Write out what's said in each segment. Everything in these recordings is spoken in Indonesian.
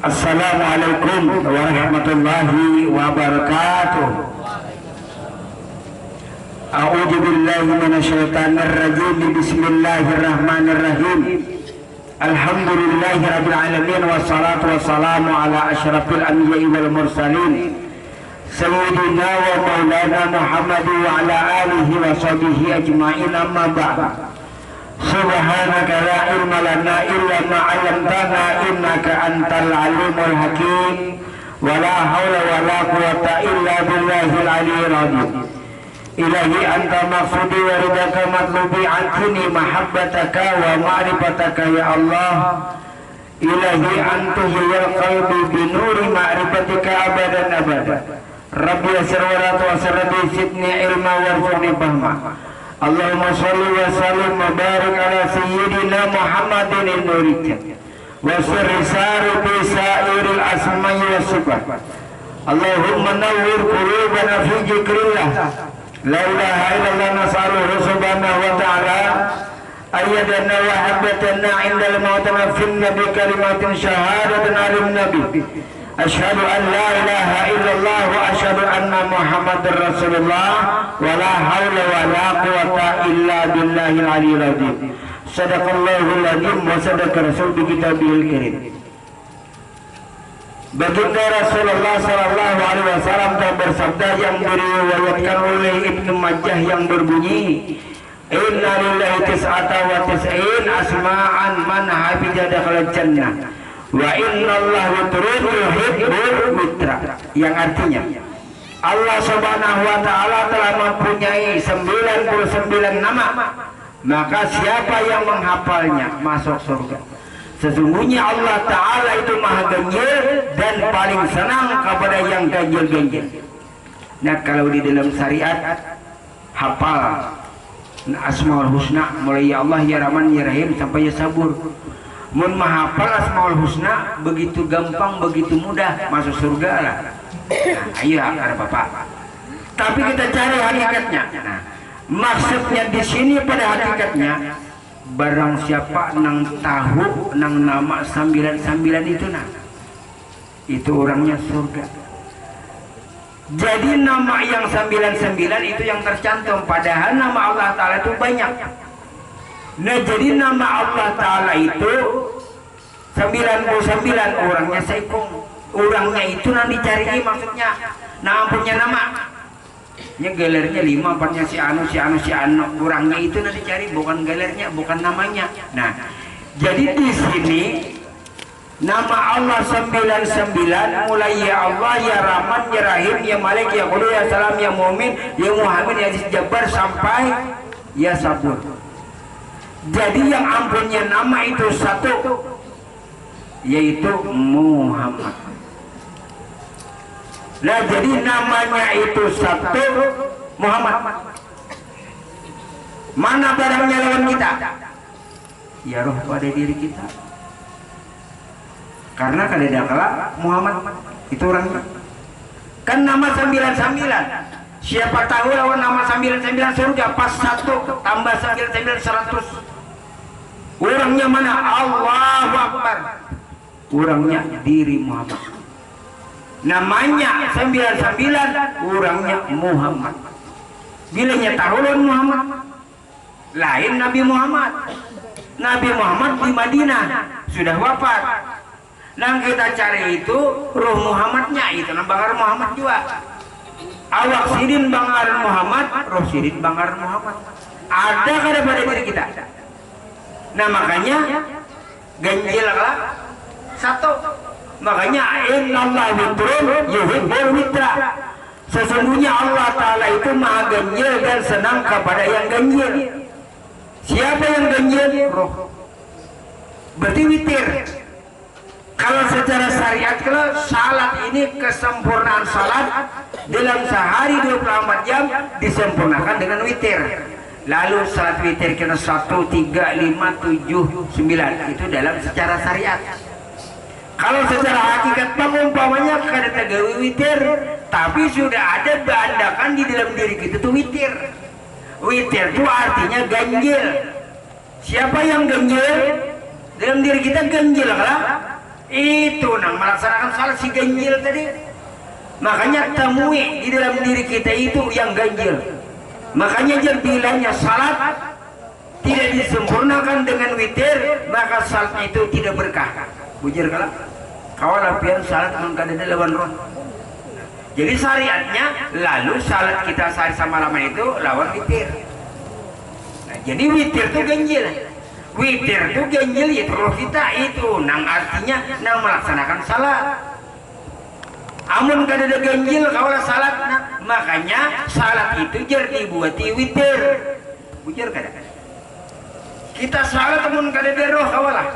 Assalamualaikum warahmatullahi wabarakatuh. A'udzu billahi minasyaitonir rajim. Bismillahirrahmanirrahim. Alhamdulillahi rabbil alamin wassalatu wassalamu ala asyrafil anbiya'i wal mursalin sayyidina wa maulana Muhammad wa ala alihi wa sahbihi ajma'in, amma ba'd. Subhanaka la ilma lana illa ma 'allamtana innaka antal alimul hakim. Wa la haula wa la quwwata illa billahil aliyyil azim. Ilahi anta maqsudi wa ridaka matlubi, antini mahabbataka wa ma'rifataka ya Allah. Ilahi anta hiyal qalbi binuri ma'rifatika abadan abada. Rabbi yasir wa la tu'sir, rabbi zidni ilma warzuqni fahma. Allahumma sholli wa sallim wa barik ala sayyidina Muhammadin an-nurika wa sirri sari bi sa'iril asma'i was sifat. Allahumma nawwir qulubana fi dzikrillah. La ilaha illallah, nas'aluhu subhanahu wa ta'ala ayyadana wa habbatana indal mautana fin nabi kalimatin syahadatin alim nabi. Asyhadu an la ilaha illallah wa asyhadu anna Muhammadar Rasulullah wa la haula wa la quwwata illa billahil aliyyil azim. Shadaqallahul azim wa sadaqa rasul bi kitabihil karim. Baginda Rasulullah sallallahu alaihi wasallam telah bersabda yang diriwayatkan oleh Ibnu Majah yang berbunyi, inna lillahi tis'ata wa tis'in asma'an man hafiza dakhala jannah wa inna Allah witrun yuhibbul witra, yang artinya Allah subhanahu wa ta'ala telah mempunyai 99 nama, maka siapa yang menghafalnya masuk surga. Sesungguhnya Allah ta'ala itu maha ganjil dan paling senang kepada yang ganjil-ganjil. Nah, kalau di dalam syariat hafal Asmaul Husna mulai ya Allah, ya Rahman, ya Rahim sampai ya Sabur. Mun menghafal Asmaul Husna begitu gampang, begitu mudah masuk surga lah. Nah, ayo ada Bapak. Tapi kita cari hakikatnya. Nah, maksudnya di sini pada hakikatnya, barang siapa nang tahu nang nama 99 itu, nah itu orangnya surga. Jadi nama yang 99 itu yang tercantum, padahal nama Allah Ta'ala itu banyak. Nah, jadi nama Allah Ta'ala itu 99, orangnya seikung. Orangnya itu nanti dicari, maksudnya nah punya nama. Nya galernya 5, apanya si anu. Kurangnya itu nanti cari, bukan galernya, bukan namanya. Nah, jadi di sini nama Allah 99 mulai ya Allah, ya Rahman, ya Rahim, ya Malik, ya Qudus, ya Salam, ya Mu'min, ya Muhammad, ya Aziz Jabbar sampai ya Sabur. Jadi yang ampunnya nama itu satu, yaitu Muhammad. Nah, jadi namanya itu satu, Muhammad. Mana barangnya lawan kita? Ya roh pada diri kita. Karena kadang-kala Muhammad itu orangnya. Kan nama 99. Siapa tahu lawan nama 99 surga pas 1 tambah 99 100. Orangnya mana? Allahu Akbar. Orangnya diri Muhammad. Namanya 99, orangnya Muhammad. Bilanya tahun Muhammad, lain Nabi Muhammad. Nabi Muhammad di Madinah sudah wafat. Nah, kita cari itu ruh Muhammadnya, itu Bangar Muhammad juga. Awak sidin Bangar Muhammad, roh sidin Bangar Muhammad. Ada kada pada diri kita. Nah, makanya ganjil lah satu. Makanya innallaha witrun yuhibbul witra. Sesungguhnya Allah Ta'ala itu maha ganjil dan senang kepada yang ganjil. Siapa yang ganjil? Roh. Berarti witir. Kalau secara syariat, kalau salat ini kesempurnaan salat dalam sehari 24 jam disempurnakan dengan witir. Lalu salat witir kena 1, 3, 5, 7, 9 itu dalam secara syariat. Kalau secara hakikat pengumpamanya kada tegawi witir, tapi sudah ada beandakan di dalam diri kita itu witir. Witir itu artinya ganjil. Siapa yang ganjil? Dalam diri kita ganjil lah. Itu nang melaksanakan salat si ganjil tadi. Makanya temui di dalam diri kita itu yang ganjil. Makanya bilangnya salat tidak disempurnakan dengan witir, maka salat itu tidak berkah. Bujur kalah. Kawalah pian salat mengkadada lawan roh. Jadi syariatnya lalu salat kita sehari semalaman itu lawan witir. Nah, jadi witir itu ganjil. Witir itu ganjil itu roh kita itu nang artinya nang melaksanakan salat. Amun kadada ganjil kawalah salat, nah, makanya salat itu jar dibuati witir. Bujur kada. Kita salat amun kadada roh kawalah.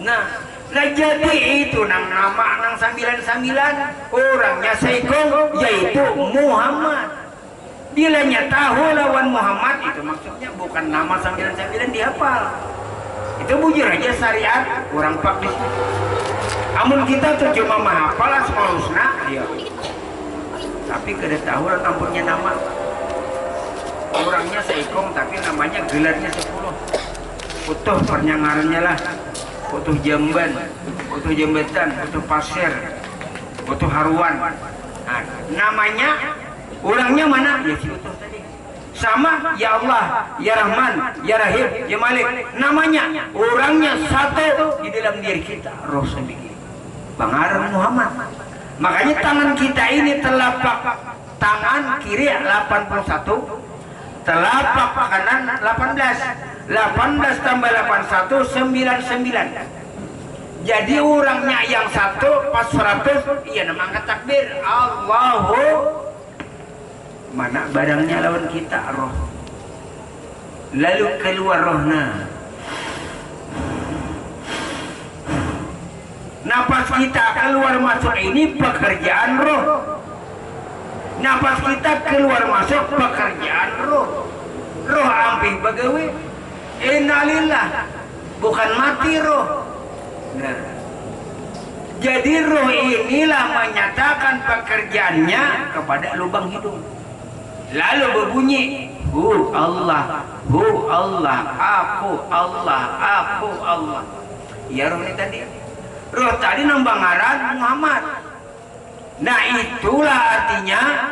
Nah jadi itu nang nama nang 99 orangnya Saikong yaitu Muhammad. Bilanya tahu lawan Muhammad itu maksudnya bukan nama 99 dihafal. Itu bujur aja syariat orang praktis. Amun kita tuh cuma menghafal Asmaul Husna, iya. Tapi kada tahu lah tampunnya nama. Orangnya Saikong tapi namanya gelarnya 10. Utuh pernyangarannya lah. Utuh Jamban, utuh Jambatan, utuh Pasir, utuh Haruan. Nah, namanya, orangnya mana? Ya si utuh tadi. Sama, ya Allah, ya Rahman, ya Rahim, ya Malik. Namanya, orangnya satu di dalam diri kita. Roh sedikit. Bangaran Muhammad. Makanya tangan kita ini telapak tangan kiri 81, telapak kanan 18. 18 tambah 81 99. Jadi orangnya yang satu pas 100 iya nama angkat takbir Allahu mana barangnya lawan kita roh. Lalu keluar rohna. Napas kita keluar masuk ini pekerjaan roh. Napas kita keluar masuk pekerjaan roh. Roh ampih bagawe. Innalillah, bukan mati roh. Nah, jadi roh inilah menyatakan pekerjaannya kepada lubang hidung. Lalu berbunyi, Hu Allah, aku Allah. Ya roh ini tadi. Roh tadi nambang ngaran Muhammad. Nah itulah artinya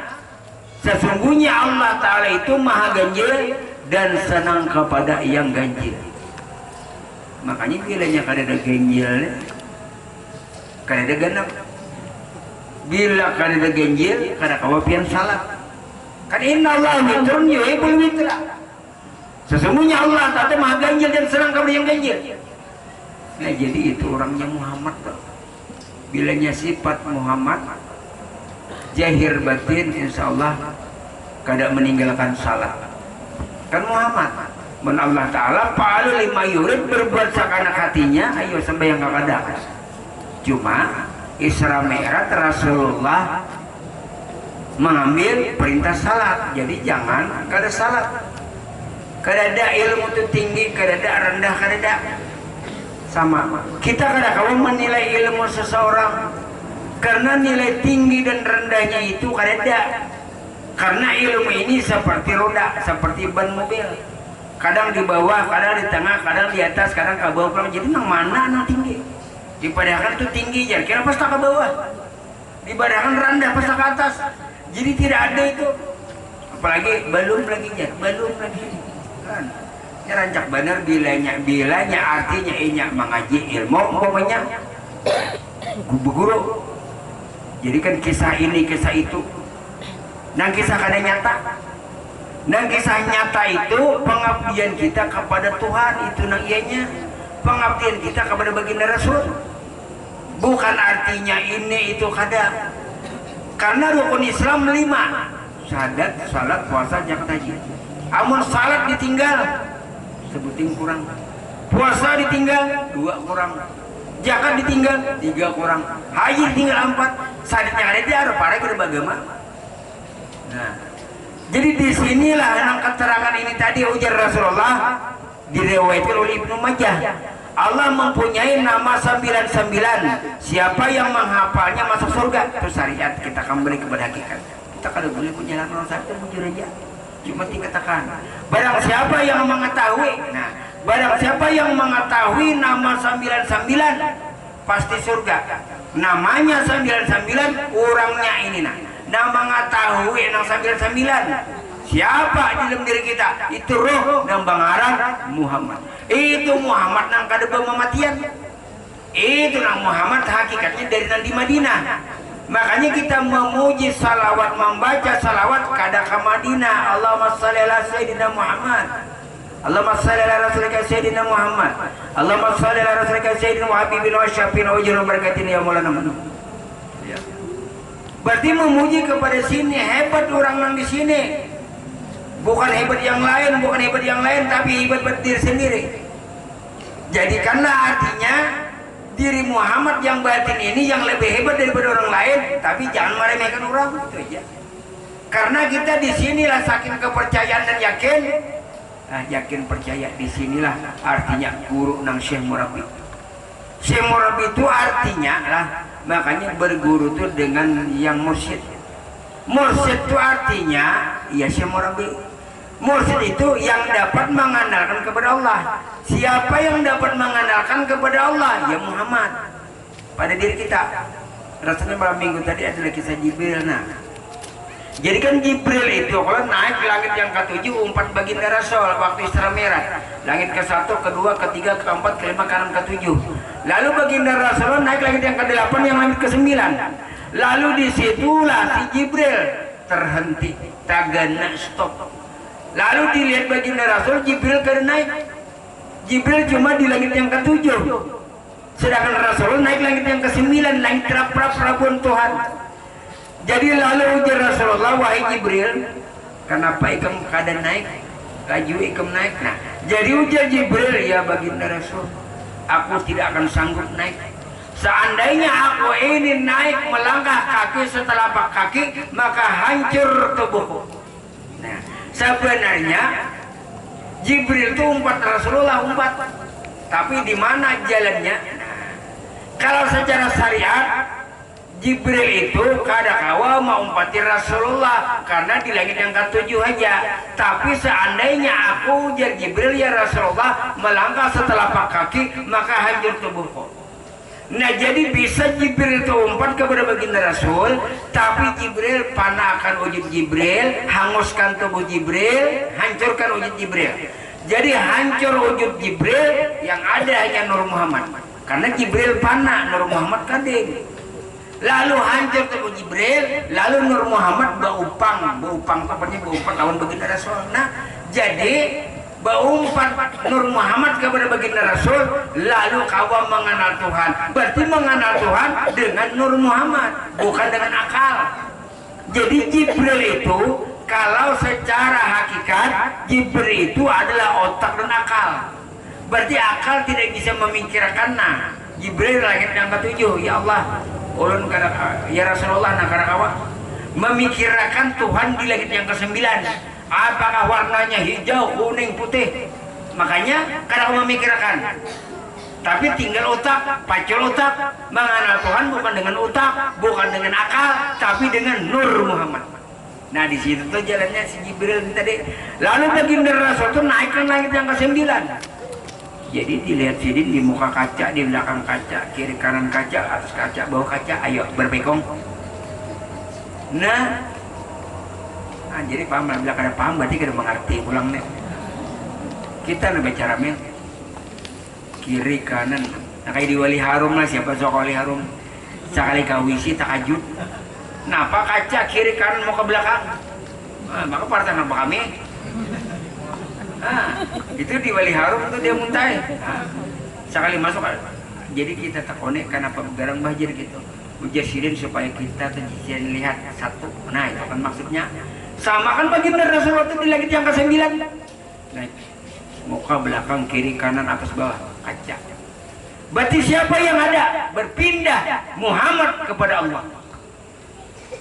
sesungguhnya Allah Ta'ala itu maha ganjil dan senang kepada yang ganjil. Makanya bilanya kadada ganjil, kadada genap. Bila kadada ganjil, kada kawapian salat. Kan inna Allah witrun yuhibbul witra. Sesungguhnya Allah Ta'ala maha ganjil dan senang kepada yang ganjil. Nah jadi itu orangnya Muhammad. Bilanya sifat Muhammad, zahir batin insya Allah kada meninggalkan salat. Kan Muhammad men Allah Ta'ala fa'alu lima yurid berbuat sakanak hatinya ayo sembahyang kakada. Cuma Isra Mi'raj Rasulullah mengambil perintah salat. Jadi jangan kada salat. Kada ada ilmu itu tinggi, kada ada rendah, kada ada. Sama kita kada kamu menilai ilmu seseorang karena nilai tinggi dan rendahnya itu kada ada. Karena ilmu ini seperti roda, seperti ban mobil. Kadang di bawah, kadang di tengah, kadang di atas, kadang ke bawah. Jadi nang mana nang tinggi? Dipadakan itu tinggi, jadi kira pas tak ke bawah. Dipadakan rendah pas tak ke atas. Jadi tidak ada itu. Apalagi belum lagi. Kan? Ini rancak benar bilanya artinya inya mengaji ilmu umpamanya guru. Jadi kan kisah ini, kisah itu. Nang kisah kada nyata. Nang kisah nyata itu pengabdian kita kepada Tuhan itu nang ianya. Pengabdian kita kepada baginda Rasul. Bukan artinya ini itu kada. Karena rukun Islam 5. Syahadat, salat, puasa, zakat, haji. Amun salat ditinggal sebuting kurang. Puasa ditinggal 2 kurang. Zakat ditinggal 3 kurang. Haji ditinggal 4. Sadatnya ada dia harus para berbagama. Nah, jadi disinilah yang keterangan ini tadi ujar Rasulullah diriwayatkan oleh Ibnu Majah. Allah mempunyai nama 99. Siapa yang menghafalnya masuk surga. Itu syariat kita kembali kepada hakikat. Kita kalau boleh punya nama satu jujur aja. Cuma dikatakan. Barang siapa yang mengetahui. Nah, barang siapa yang mengetahui nama 99 pasti surga. Namanya 99, orangnya ini nah. Nama ngatahui yang 99. Siapa di dalam diri kita? Itu roh dan bangaran Muhammad. Itu Muhammad nang kada pematian. Itu nang Muhammad hakikatnya dari nanti Madinah. Makanya kita memuji salawat, membaca salawat kada ke Madinah. Allahumma shalli ala sayyidina Muhammad. Allahumma shalli ala rasulika sayyidina Muhammad. Allahumma shalli ala rasulika sayyidina wa habibina wa syafiina wa ujurul barakatin ya maulana. Ya. Berarti memuji kepada sini, hebat orang yang di sini. Bukan hebat yang lain, bukan hebat yang lain, tapi hebat buat diri sendiri. Jadikanlah artinya diri Muhammad yang batin ini yang lebih hebat daripada orang lain, tapi jangan meremehkan orang itu aja. Karena kita di sinilah saking kepercayaan dan yakin. Nah, yakin percaya di sinilah artinya guru nang Syekh Murabi. Syekh Murabi itu artinya lah, makanya berguru itu dengan yang mursyid. Mursyid itu artinya ya Syekh Murabi. Mursyid itu yang dapat mengandalkan kepada Allah. Siapa yang dapat mengandalkan kepada Allah? Ya Muhammad. Pada diri kita. Rasanya malam minggu tadi adalah kisah Jibril. Nah, jadi kan Jibril itu kalau naik ke langit yang ke-7 umpat baginda Rasul waktu Isra Mi'raj. Langit ke-1, ke-2, ke-3, ke-4, ke-5, ke-6, ke-7. Lalu baginda Rasul naik langit yang ke-8 yang langit ke-9. Lalu disitulah si Jibril terhenti, tagana stop. Lalu dilihat baginda Rasul, Jibril kada naik. Jibril cuma di langit yang ke-7. Sedangkan Rasul naik langit yang ke-9, langit Prabuan Tuhan. Jadi lalu ujar Rasulullah, wahai Jibril, kenapa ikam kada naik? Laju ikam naik. Nah, jadi ujar Jibril, ya baginda Rasul, aku tidak akan sanggup naik. Seandainya aku ini naik melangkah kaki setelah kaki, maka hancur tubuhku. Nah, sebenarnya Jibril itu umpat Rasulullah umpat, tapi di mana jalannya? Nah, kalau secara syariat Jibril itu kada kawa mengumpati Rasulullah karena di langit yang ke-7 aja. Tapi seandainya aku ujar Jibril, ya Rasulullah, melangkah setelah kaki, maka hancur tubuhku. Nah, jadi bisa Jibril itu umpat kepada baginda Rasul, tapi Jibril panahkan wujud Jibril, hanguskan tubuh Jibril, hancurkan wujud Jibril. Jadi hancur wujud Jibril, yang ada hanya Nur Muhammad. Karena Jibril panah, Nur Muhammad kading. Lalu hancur tubuh Jibril, lalu Nur Muhammad beupang tepatnya beumpat lawan baginda Rasul. Nah, jadi beumpat Nur Muhammad kepada baginda Rasul, lalu kawan mengenal Tuhan. Berarti mengenal Tuhan dengan Nur Muhammad, bukan dengan akal. Jadi Jibril itu kalau secara hakikat Jibril itu adalah otak dan akal. Berarti akal tidak bisa memikirkan. Nah, Jibril langit yang ke-7, ya Allah, ulun kada, ya Rasulullah, nak kada kawa memikirkan Tuhan di langit yang ke-9. Apakah warnanya hijau, kuning, putih? Makanya kada memikirkan. Tapi tinggal otak, pacul otak, mengenal Tuhan bukan dengan otak, bukan dengan akal, tapi dengan Nur Muhammad. Nah, di situ tuh jalannya si Jibril tadi. Lalu baginda Rasul itu naik ke langit yang ke-9. Jadi dilihat sini di muka kaca, di belakang kaca, kiri kanan kaca, atas kaca, bawah kaca, ayo berpekong. Nah, jadi paham, bila kada paham berarti kada mengerti pulang nih. Kita nih bicara men kiri kanan. Nah, kayak di Wali Harum lah, siapa sok Wali Harum? Sekali kawisi takajud. Napa kaca kiri kanan mau ke belakang? Maka partai nama kami. Itu di Wali Harum itu dia muntai. Sekali masuk, jadi kita tak konek karena pegarang bajir gitu. Ujar sidin supaya kita terjadian lihat satu. Nah, itu kan maksudnya. Sama kan baginda Rasulullah itu di langit yang ke-9. Naik muka belakang kiri kanan atas bawah kaca. Berarti siapa yang ada? Berpindah Muhammad kepada Allah.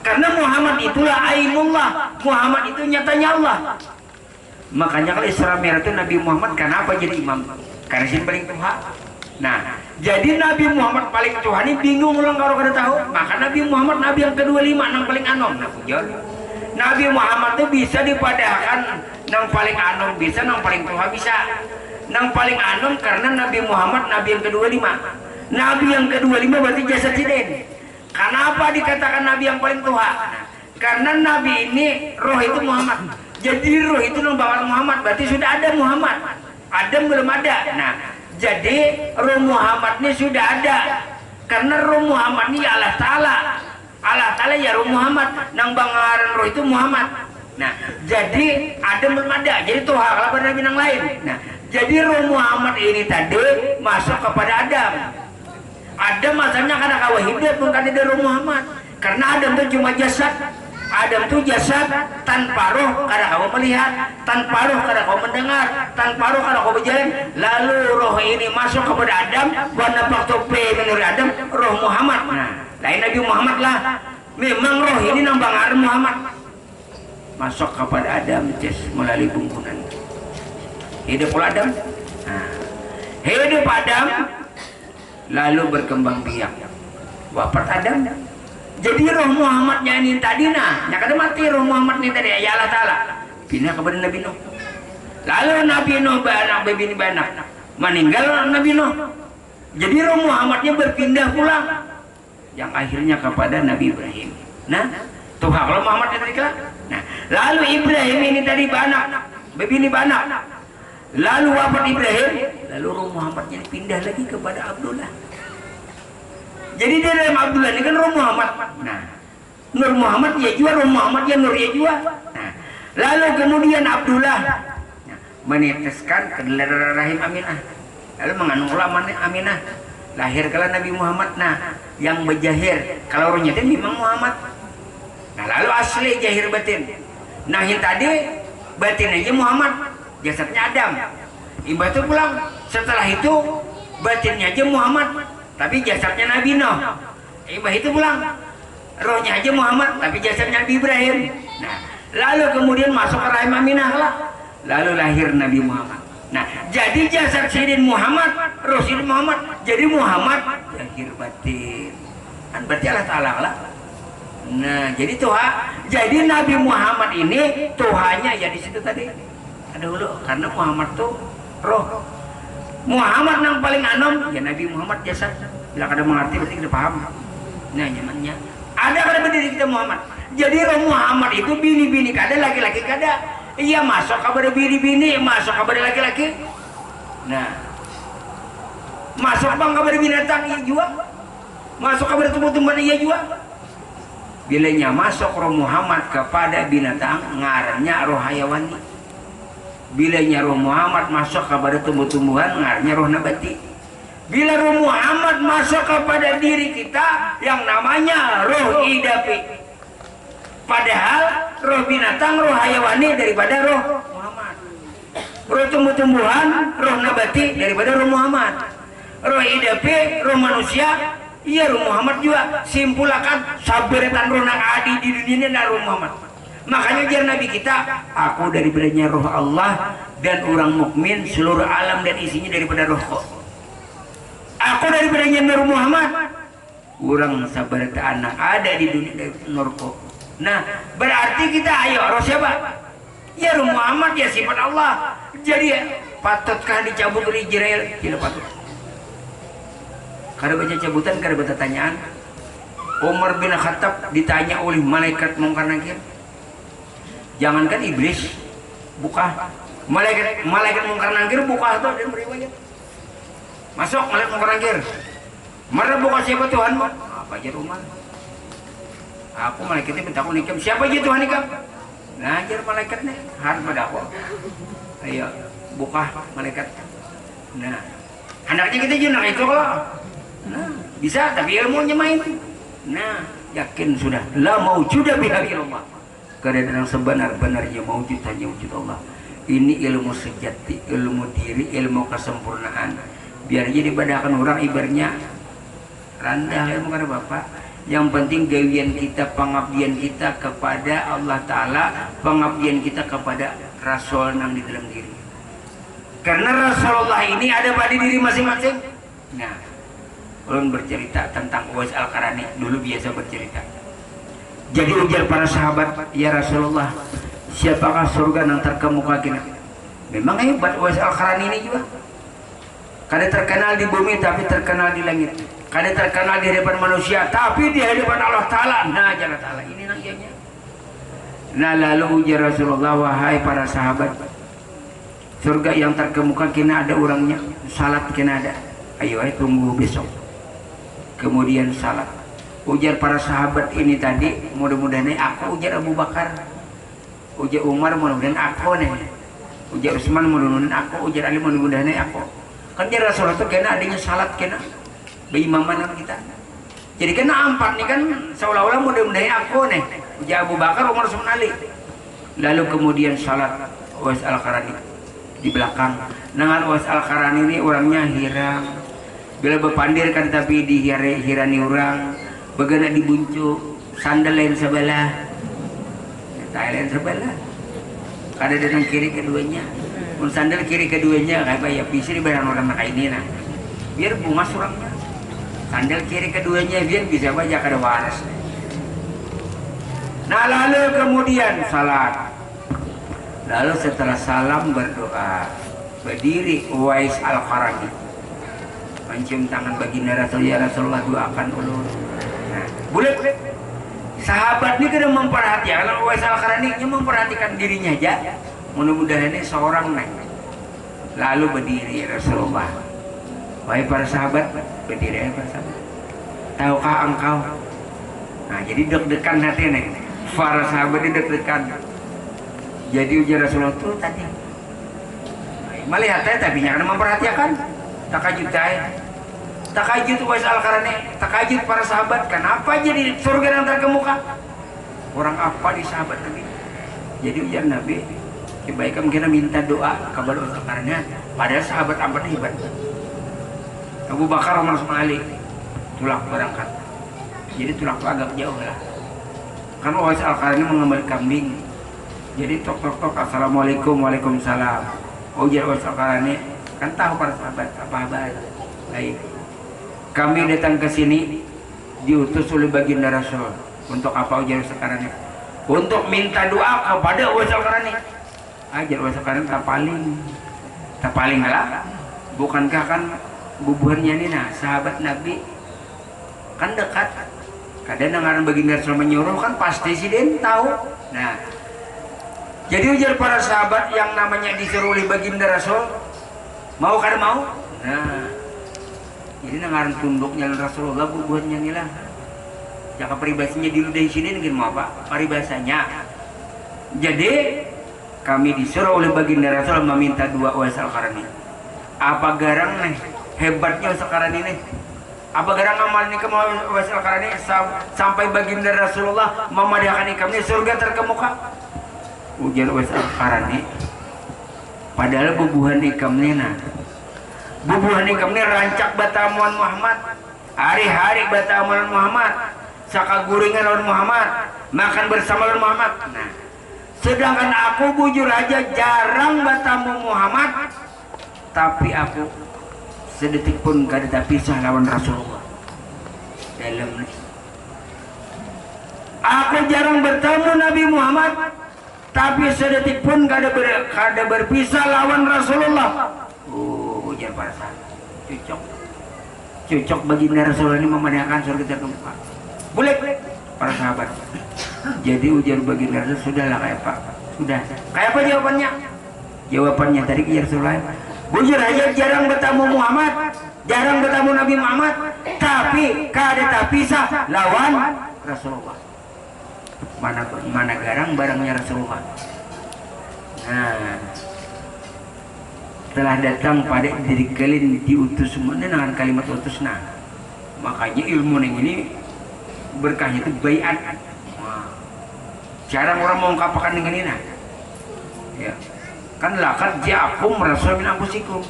Karena Muhammad itulah ainullah. Muhammad itu nyatanya Allah. Makanya kalau Isra Mi'raj itu Nabi Muhammad kenapa jadi imam? Karena sih paling Tuhan. Nah, jadi Nabi Muhammad paling Tuhan ini bingung ulang kalau kada tahu. Maka Nabi Muhammad Nabi yang ke-25 nang paling anom. Nah, pujar. Nabi Muhammad itu bisa dipadahkan nang paling anom bisa, nang paling Tuhan bisa. Nang paling anom karena Nabi Muhammad Nabi yang ke-25. Nabi yang ke-25 berarti jasad Sidin. Kenapa dikatakan Nabi yang paling tua? Karena Nabi ini roh itu Muhammad. Jadi roh itu membawa Muhammad, berarti sudah ada Muhammad. Adam belum ada. Nah, jadi roh Muhammad ini sudah ada. Karena roh Muhammad ini Allah Ta'ala. Allah Ta'ala ya roh Muhammad. Nang bangaran roh itu Muhammad. Nah, jadi Adam belum ada. Jadi Tuhan kalau pada Nabi yang lain. Nah, jadi roh Muhammad ini tadi masuk kepada Adam. Adam asalnya karena kawah hidup bukan ada roh Muhammad. Karena Adam itu cuma jasad. Adam itu jasad tanpa roh karena kau melihat, tanpa roh karena kau mendengar, tanpa roh karena kau berjalan. Lalu roh ini masuk kepada Adam, warna paktope menurut Adam, roh Muhammad. Nah, lain Nabi Muhammad lah. Memang roh ini nambang arah Muhammad. Masuk kepada Adam melalui bungkunan. Hidup Adam. Nah, hidup Adam lalu berkembang biak. Wafat Adam. Jadi roh Muhammadnya ini tadi yang kada mati roh Muhammad ini tadi ya Allah Ta'ala pindah kepada Nabi Nuh. Lalu Nabi Nuh beranak bebini beranak meninggal Nabi Nuh. Jadi roh Muhammadnya berpindah pulang yang akhirnya kepada Nabi Ibrahim. Nah, tuh kalau Muhammad itu tadi kelak. Nah, lalu Ibrahim ini tadi beranak bebini beranak. Lalu wafat Ibrahim, lalu roh Muhammadnya pindah lagi kepada Abdullah. Jadi dia dalam Abdullah ini kan roh Muhammad. Nah, Nur Muhammad ya jua, roh Muhammad ya Nur ya jua. Nah, lalu kemudian Abdullah meneteskan ke dalam rahim Aminah. Lalu mengandung ulama Aminah. Lahir kala Nabi Muhammad. Nah, yang berjahir kalau rohnya itu memang Muhammad. Nah, lalu asli jahir batin. Nah, yang tadi batin aja Muhammad, jasadnya Adam. Ibadah itu pulang. Setelah itu batinnya aja Muhammad, tapi jasadnya Nabi Nuh. Ibah itu pulang, rohnya aja Muhammad, tapi jasadnya Nabi Ibrahim. Nah, lalu kemudian masuk ke rahim Aminah lah. Lalu lahir Nabi Muhammad. Nah, jadi jasad Sayyidin Muhammad, roh Sayyidin Muhammad, jadi Muhammad lahir batin. Kan berarti Allah Ta'ala lah. Nah, jadi Tuhan, jadi Nabi Muhammad ini Tuhannya ya di situ tadi. Ada dulu, karena Muhammad tuh roh. Muhammad yang paling anom ya Nabi Muhammad jasad. Bila kada mengerti berarti kita paham. Nah, nyamannya ada kada berdiri kita Muhammad. Jadi roh Muhammad itu bini-bini kada, laki-laki kada. Iya masuk kepada bini-bini, masuk kepada laki-laki. Nah, masuk bang kepada binatang iya juga. Masuk kepada tumbuh-tumbuhan iya juga. Bilanya masuk roh Muhammad kepada binatang ngarannya roh hayawani. Bilanya roh Muhammad masuk kepada tumbuh-tumbuhan ngarannya roh nabati. Bila roh Muhammad masuk kepada diri kita yang namanya roh idapi. Padahal roh binatang, roh hayawani daripada roh Muhammad. Roh tumbuh-tumbuhan, roh nabati daripada roh Muhammad. Roh idapi, roh manusia, iya roh Muhammad juga. Simpulakan saberetan roh nang adi di dunia ini adalah roh Muhammad. Makanya jar Nabi kita, aku daripadanya roh Allah dan orang mukmin seluruh alam dan isinya daripada rohku. Aku daripadanya Nur Muhammad, orang sabareta anak ada di dunia dari nurku. Nah, berarti kita ayo roh siapa? Ya roh Muhammad ya sifat Allah. Jadi patutkah dicabut oleh Jibril? Tidak patut. Kada baca cabutan, kada baca tanyaan. Umar bin Khattab ditanya oleh malaikat mungkar nakir. Jangankan iblis buka, malaikat mungkar nakir buka tuh dan beribadah. Masuk malaikat mungkar nakir. Mara buka siapa Tuhanmu? Apa aja rumah? Aku malaikatnya minta aku nikam. Siapa aja Tuhan nikam? Ngajar malaikatnya harus pada aku. Ayo buka malaikat. Nah, anaknya kita juga itu kok. Nah, bisa tapi ilmunya main. Nah, yakin sudah la maujuda bihaqillah. Karena yang sebenar-benarnya maujud hanya wujud Allah. Ini ilmu sejati, ilmu diri, ilmu kesempurnaan. Biar jadi badakan orang ibaratnya rendah ilmu karena Bapak. Yang penting gawian kita, pengabdian kita kepada Allah Ta'ala, pengabdian kita kepada Rasul yang di dalam diri. Karena Rasulullah ini ada pada diri masing-masing. Nah, ulun bercerita tentang Uwais Al-Qarani, dulu biasa bercerita. Jadi ujar para sahabat, ya Rasulullah, siapakah surga yang terkemuka kita? Memang hebat Uwais Al-Qarani ini juga. Kada terkenal di bumi tapi terkenal di langit. Kada terkenal di hadapan manusia tapi di hadapan Allah Ta'ala. Nah Jalla Ta'ala ini nangiannya. Nah lalu ujar Rasulullah, wahai para sahabat, surga yang terkemuka kena ada orangnya, salat kena ada. Ayo tunggu besok. Kemudian salat. Ujar para sahabat ini tadi, mudah-mudahan aku, ujar Abu Bakar, ujar Umar, mudah-mudahan aku nih, ujar Utsman, mudah-mudahan aku, ujar Ali, mudah-mudahan aku. Kan dia Rasulullah itu kena adanya salat kena beimaman kita. Jadi kena empat nih kan seolah-olah mudah-mudahan aku nih, ujar Abu Bakar, Umar, Utsman, Ali. Lalu kemudian salat Uwais Al-Qarani di belakang. Dengan Uwais Al-Qarani ini orangnya hirang. Bila berpandir kan tapi dihirani orang. Bagaimana dibuncuk sandal lain sebelah, tai lain sebelah. Kada datang kiri keduanya, pun sandal kiri keduanya kayak ya bisa dibayar orang kayak ini nah. Biar bunga surangnya, sandal kiri keduanya biar bisa baca kada waras. Nah lalu kemudian salat. Lalu setelah salam berdoa, berdiri Uwais Al-Qarani, mencium tangan baginda Rasul, ya Rasulullah doakan ulun. Boleh sahabat ini kena memperhatikan. Kalau Uwais Al-Qarani memperhatikan dirinya aja, mudah-mudahan ini seorang naik. Lalu berdiri Rasulullah, wahai para sahabat, berdiri para sahabat, tahukah engkau? Nah jadi deg-degan hati nih, para sahabat ini deg-degan. Jadi ujar Rasulullah itu tadi melihatnya tapi jangan memperhatikan, takajud takajud Uwais Al-Qarani, takajud para sahabat, kenapa jadi surga yang terkemuka? Orang apa di sahabat Nabi? Jadi ujar Nabi, kebaikan kita minta doa kepada Uwais Al-Qarani. Padahal sahabat amat hebat. Abu Bakar, Umar, Utsman, Ali tulak berangkat. Jadi tulak agak jauh lah. Karena Uwais Al-Qarani mengambil kambing. Jadi tok assalamualaikum, waalaikumsalam. Ujar Uwais Al-Qarani, kan tahu para sahabat apa kabar? Baik. Kami datang ke sini diutus oleh baginda Rasul. Untuk apa ujar sekarang ini? Untuk minta doa kepada Uwais Al-Qarani. Ajar Uwais Al-Qarani tak paling lah. Bukankah kan bubuhannya ini nah sahabat Nabi kan dekat. Kadang dengaran baginda Rasul menyuruh kan pasti si den tahu. Nah, jadi ujar para sahabat yang namanya disuruh oleh baginda Rasul, mau kada mau? Nah, jadi nengaran tunduknya Rasulullah bubuhannya nilah. Jaka peribahasanya dulu dari sini mungkin mau apa? Peribahasanya. Jadi kami disuruh oleh baginda Rasul meminta dua Uwais Al-Qarani. Apa garang nih hebatnya Uwais Al-Qarani nih? Apa garang amal nih kemau Uwais Al-Qarani sampai baginda Rasulullah memadahkan kami surga terkemuka? Ujar Uwais Al-Qarani, padahal bubuhan ikamnya nah bubuhan ikamnya rancak batamuan Muhammad, hari-hari batamuan Muhammad, sakaguringan lawan Muhammad, makan bersama lawan Muhammad. Nah, sedangkan aku bujur aja jarang batamu Muhammad, tapi aku sedetik pun gak ada pisah lawan Rasulullah. Dalam aku jarang bertemu Nabi Muhammad, tapi sedetik pun gak ada berpisah lawan Rasulullah. Ujar para sahabat, cocok baginda Rasulullah ini memadahkan surga terkemuka. Boleh para sahabat. Jadi ujar baginda Rasul, sudahlah kayak Pak, sudah. Kayak apa jawabannya? Jawabannya tadi ke Rasulullah, bujur aja jarang bertemu Muhammad, jarang bertemu Nabi Muhammad, tapi kada tak pisah lawan Rasulullah. Mana garang barangnya Rasulullah. Nah, telah datang pada diri kalian diutus semuanya dengan kalimat utus. Nah, makanya ilmu ini berkahnya itu baiat. Jarang orang mau mengungkapkan dengan ini. Nah, ya, kan lakar ja'akum rasul min anfusikum,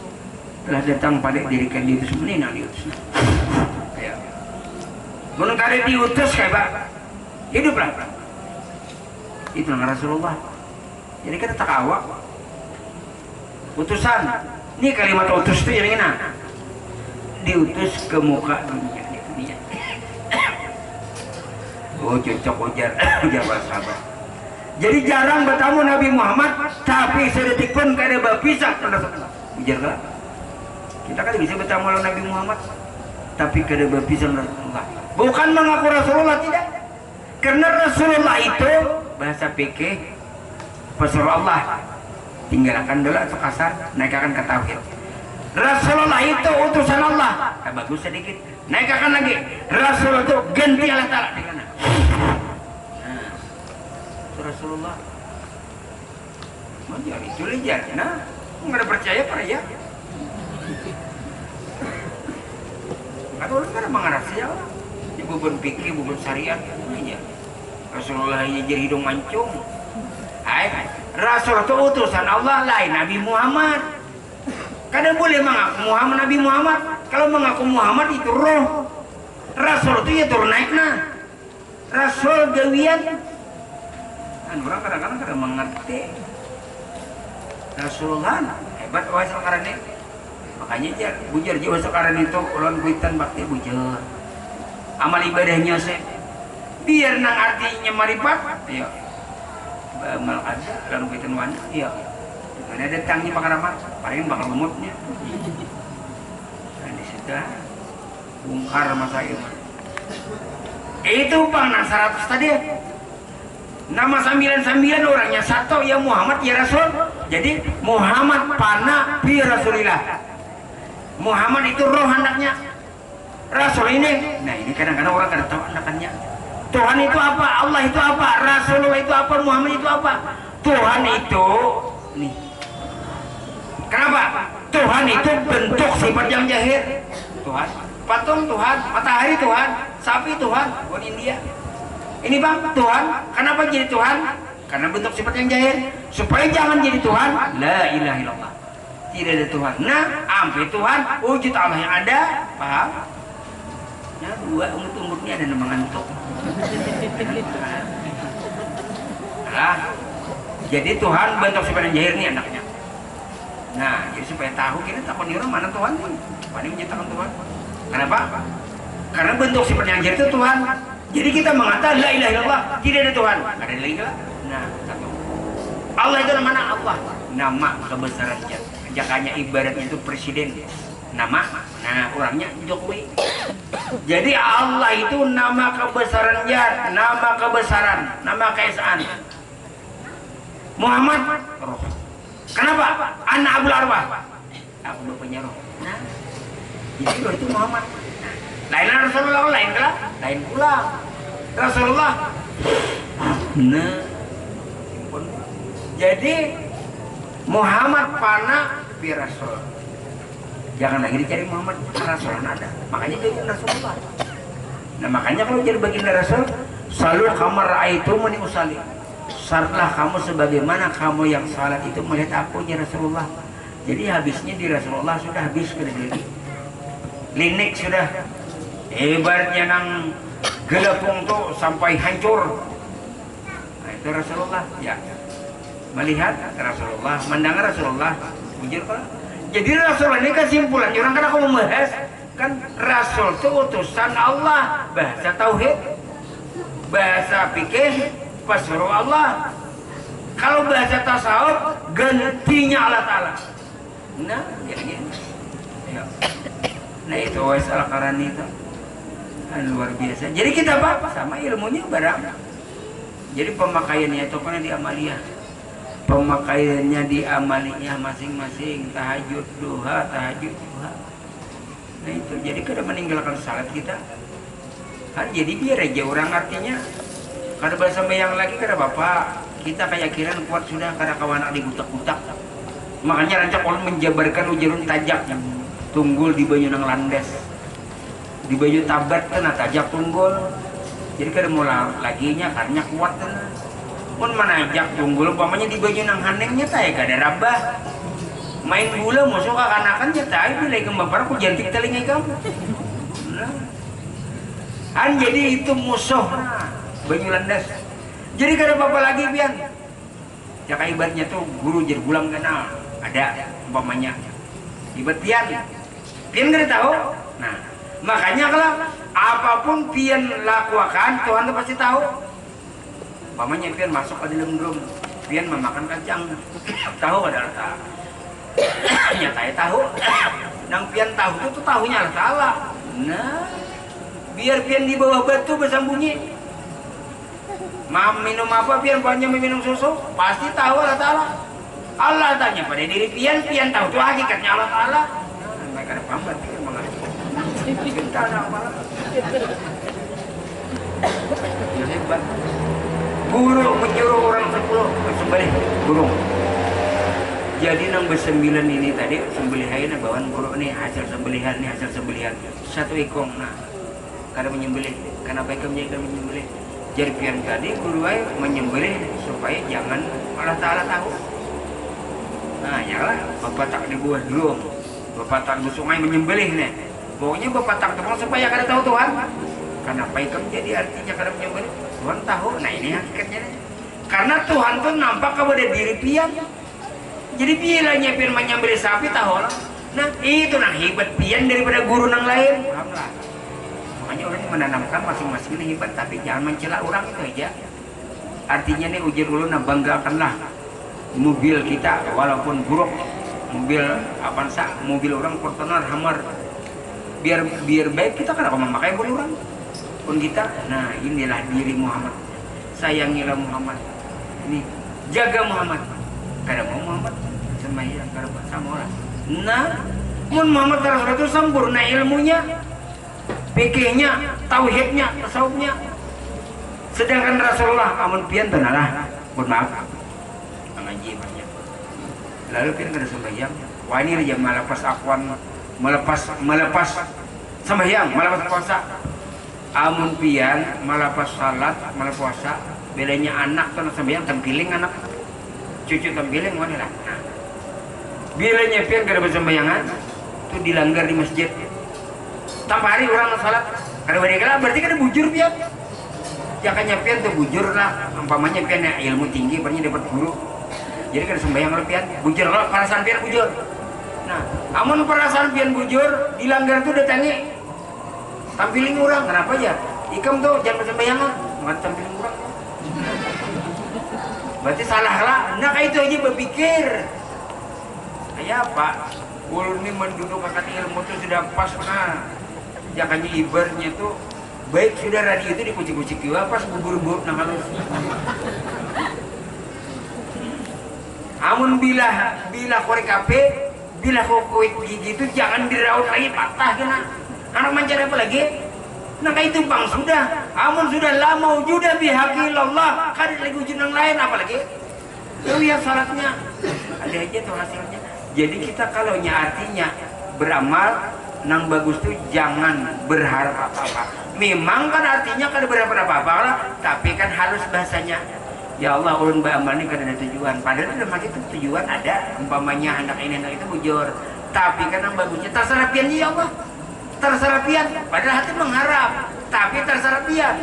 telah datang pada diri kalian diutus semuanya diutus. Ya, menurut kalian diutus kayak Pak, hiduplah. Itu nama Rasulullah. Jadi kita tak awak utusan. Ini kalimat utus itu yang ini diutus ke muka dunia. Oh cocok ujar para sahabat. Jadi jarang bertemu Nabi Muhammad, tapi sedetik pun kada berpisah dengan Rasulullah. Ujar kan? Kita kan bisa bertemu dengan Nabi Muhammad, tapi kada berpisah Rasulullah. Bukan mengaku Rasulullah, tidak. Karena Rasulullah itu bahasa fikih pesuruh Allah. Tinggalkan dulu atau kasar, naikkan ke tauhid. Rasulullah itu utusan Allah. Bagus sedikit. Naikkan lagi. Rasul itu ganti Allah Ta'ala. Di mana? Nah, itu Rasulullah. Mau itu lihat. Nah, nggak ada percaya para ya. Atau orang nggak ada mengarah siapa. Di bubun fikih, bubun syariat. Iya. Rasulullah ini jadi hidung mancung. Rasul itu utusan Allah, lain Nabi Muhammad. Kadang boleh mengaku Muhammad, Nabi Muhammad. Kalau mengaku Muhammad itu roh. Rasul itu ya turun naik nah. Rasul gawian. Kan orang kadang-kadang kada mengerti. Rasulullah hebat wah sekarang ini. Makanya jar bujar jiwa sekarang itu ulun kuitan bakti bujar. Amal ibadahnya sih. Biar nang artinya marifat. Ayo. Amal ada lalu kuitan mana? Iya. Mana datangnya bakal apa? Paling bakal lemutnya. Dan sudah bongkar masa itu. Itu bang nah 100 tadi. Nama 99 orangnya satu ya Muhammad ya Rasul. Jadi Muhammad pana bi Rasulillah. Muhammad itu roh anaknya. Rasul ini. Nah ini kadang-kadang orang kada tahu anakannya. Tuhan itu apa? Allah itu apa? Rasulullah itu apa? Muhammad itu apa? Tuhan itu nih. Kenapa? Tuhan itu bentuk sifat yang jahir. Tuhan, patung Tuhan, matahari Tuhan, sapi Tuhan, buat India. Ini bang, Tuhan, kenapa jadi Tuhan? Karena bentuk sifat yang jahir. Supaya jangan jadi Tuhan, la ilaha illallah. Tidak ada Tuhan. Nah, ampe Tuhan, wujud Allah yang ada, paham? Nah, dua umut-umutnya ada nama ngantuk. Nah, jadi Tuhan bentuk sifat yang jahir ini anaknya. Nah, jadi supaya tahu kita takut orang mana Tuhan pun. Paling menyatakan Tuhan. Kenapa? Karena bentuk sifat yang jahir itu Tuhan. Jadi kita mengatakan la ilaha illallah, tidak ada Tuhan. Ada lagi lah. Nah, satu. Allah itu namanya Allah. Nama kebesarannya. Jakanya ibaratnya itu presiden. Nama. Nah, orangnya Jokowi. Jadi Allah itu nama kebesarannya, nama kebesaran, nama keesaan. Muhammad roh. Kenapa? Anak Abul Arwah. Aku bapaknya roh. Nah, jadi roh itu Muhammad. Lain Rasulullah, lain pula, lain pula. Rasulullah. Nah, jadi Muhammad pana bi Rasul. Jangan lagi dicari Muhammad, Rasul ada. Makanya jadi Rasulullah. Nah makanya kalau jadi baginda Rasul, selalu kamar itu meni usali. Salatlah kamu sebagaimana kamu yang salat itu melihat aku ya Rasulullah. Jadi habisnya di Rasulullah sudah habis ke diri. Linik sudah. Ibaratnya nang gelepung tuh sampai hancur. Nah itu Rasulullah ya. Melihat Rasulullah, mendengar Rasulullah, bujur kan? Jadi Rasulullah ini kesimpulan. Orang kan aku membahas kan Rasul itu utusan Allah, bahasa tauhid, bahasa fikih, pesuruh Allah. Kalau bahasa tasawuf, gantinya Allah Ta'ala. Nah, jadi ya. Nah itu wes al-Qarani itu luar biasa. Jadi kita apa? Sama ilmunya barang. Jadi pemakaiannya itu kan di amalia. Pemakaiannya di amalinya masing-masing. Tahajud duha, tahajud duha. Nah itu jadi kada meninggalkan salat kita. Kan jadi biar aja orang artinya. Kada bahasa yang lagi kada bapak. Kita keyakinan kuat sudah kada kawan digutak-gutak. Makanya rancak orang menjabarkan ujarun tajak yang tunggul di banyu nang landes. Di banyu tabat kan tajak tunggul. Jadi kada mau laginya karena kuat kan. Mun manajak tunggul umpamanya di banyu nang hanengnya tay kada rabah. Main gula musuh kakanakan nya tay bilai kembapar ku jantik telinga kamu. Nah. An jadi itu musuh banyu landas. Jadi kada apa-apa lagi pian. Ya kaibatnya tuh guru jergulang kenal ada umpamanya. Ibat pian. Pian kada tahu. Nah, makanya kalau apapun pian lakukan Tuhan tuh pasti tahu. Umpamanya pian masuk ke dalam drum, pian memakan kacang. Tahu kada tak? nyata tahu nang pian tahu itu tahunya Allah Ta'ala. Nah biar pian di bawah batu bersembunyi minum apa pian banyak minum susu pasti tahu Allah Ta'ala. Allah tanya pada diri pian tahu itu hakikatnya Allah Ta'ala. Mereka ada pambat pian mengerti cinta apa hebat. Guru menyuruh orang 10 sembelih burung. Jadi nang bersembilan ini tadi sembelihannya bawaan guru nih hasil sembelihan satu ekor. Nah kada menyembelih kenapa ikan menyembelih jadi pian tadi guru menyembelih supaya jangan Allah Ta'ala tahu. Nah ya lah bapak tak di buah dulu bapak tak di sungai menyembelih nih pokoknya bapak tak tolong supaya kada tahu Tuhan. Kenapa ikan jadi artinya kada menyembelih Tuhan tahu. Nah ini hakikatnya nih. Karena Tuhan tuh nampak kepada diri pian. Jadi bilanya pian menyembelih sapi tahu lah. Nah itu nang hebat pian daripada guru nang lain. Pahamlah. Makanya orang menanamkan masing-masing ini hebat tapi jangan mencela orang itu aja. Artinya nih ujar dulu nah banggakanlah mobil kita walaupun buruk mobil Avanza mobil orang Fortuner Hummer biar baik kita kan apa memakai mobil orang pun kita. Nah inilah diri Muhammad, sayangilah Muhammad, ini jaga Muhammad. Kada mau Muhammad sembahyang kada sama orang. Nah mun Muhammad terus itu sempurna ilmunya, fikihnya, tauhidnya, tasawufnya. Sedangkan Rasulullah amun pian tenalah mohon maaf ngaji banyak. Lalu pian kada sembahyang. Wah ini aja melepas akuan, melepas sembahyang, melepas puasa. Amun pian melepas salat, melepas puasa. Bedanya anak tuh sembahyang tampiling anak. Cucu tampiling mana lah. Nah, bilanya pian kada bersembayangan itu dilanggar di masjid. Tanpa hari orang salat kada badai berarti kada bujur pian. Jakanya pian tuh bujur lah. Umpamanya pian ilmu tinggi berarti dapat guru. Jadi kada sembahyang kalau pian bujur kalau perasaan pian bujur. Nah, amun perasaan pian bujur dilanggar tuh datangi tampiling orang. Kenapa ya? Ikam tuh jangan bersembayangan, bukan tampiling orang. Berarti salah lah. Nah kayak itu aja berpikir. Kayak apa? Ulun ini menduduk akan ilmu itu sudah pas nah. Jakanya ibarnya tuh baik sudah radio itu dikucik-kucik juga pas bubur-bubur nah halus. Amun bila korek kape, bila kuit gigi itu jangan diraut lagi patah kena. Anak mencari apa lagi? Nah itu bang sudah. Amun sudah lama wujudah bihaqillallah kan lagi wujud yang lain apalagi? Tahu ya salatnya ada aja tuh hasilnya. Jadi kita kalau artinya beramal nang bagus tuh jangan berharap apa-apa. Memang kan artinya kan berharap apa-apa lah, tapi kan halus bahasanya. Ya Allah ulun beramal ini kan ada tujuan. Padahal dalam hati itu tujuan ada. Umpamanya anak ini anak itu bujur. Tapi kan yang bagusnya terserah piannya ya Allah. Terserah pian. Padahal hati mengharap. Tapi terserah pian.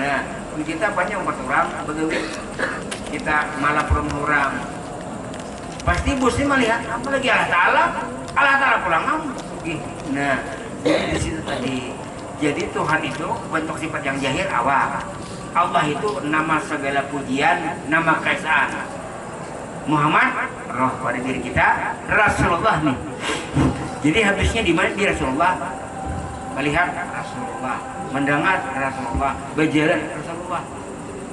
Nah kita banyak umat orang begitu. Kita malah perang orang. Pasti bosnya melihat apalagi Allah Ta'ala pulang ngambek. Nah jadi di situ tadi. Jadi Tuhan itu bentuk sifat yang jahir awal. Allah itu nama segala pujian, nama keesaan. Muhammad roh pada diri kita, Rasulullah nih. Jadi habisnya di mana di Rasulullah? Melihat Rasulullah, mendengar Rasulullah, berjalan Rasulullah.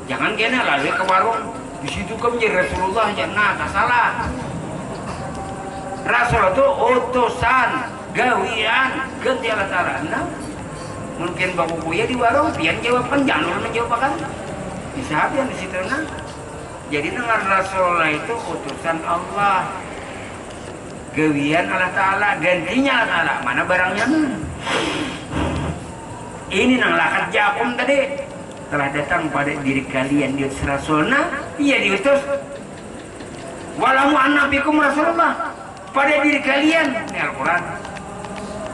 Jangan kena lalu ke warung, di situ kan menjadi Rasulullah jangan tak salah. Rasul itu utusan, gawian, ganti Allah Ta'ala. Nah, mungkin baku kuya di warung pian jawaban jangan menjawab kan bisa yang di situ nah. Jadi dengar Rasulullah itu utusan Allah, gawian Allah Ta'ala, gantinya Allah Ta'ala. Mana barangnya ini nang lakat jakum tadi telah datang pada diri kalian diutus Rasulna, iya diutus walamu annabikum Rasulullah pada diri kalian. Ini Al-Quran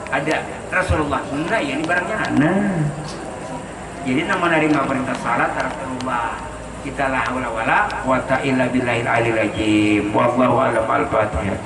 ada Rasulullah. Nah ya ini barangnya. Nah jadi nama menerima perintah salat Rasulullah. Kita la haula wala quwata illa billahil aliyil azim. Wallahu a'lam. Al-Fatihah.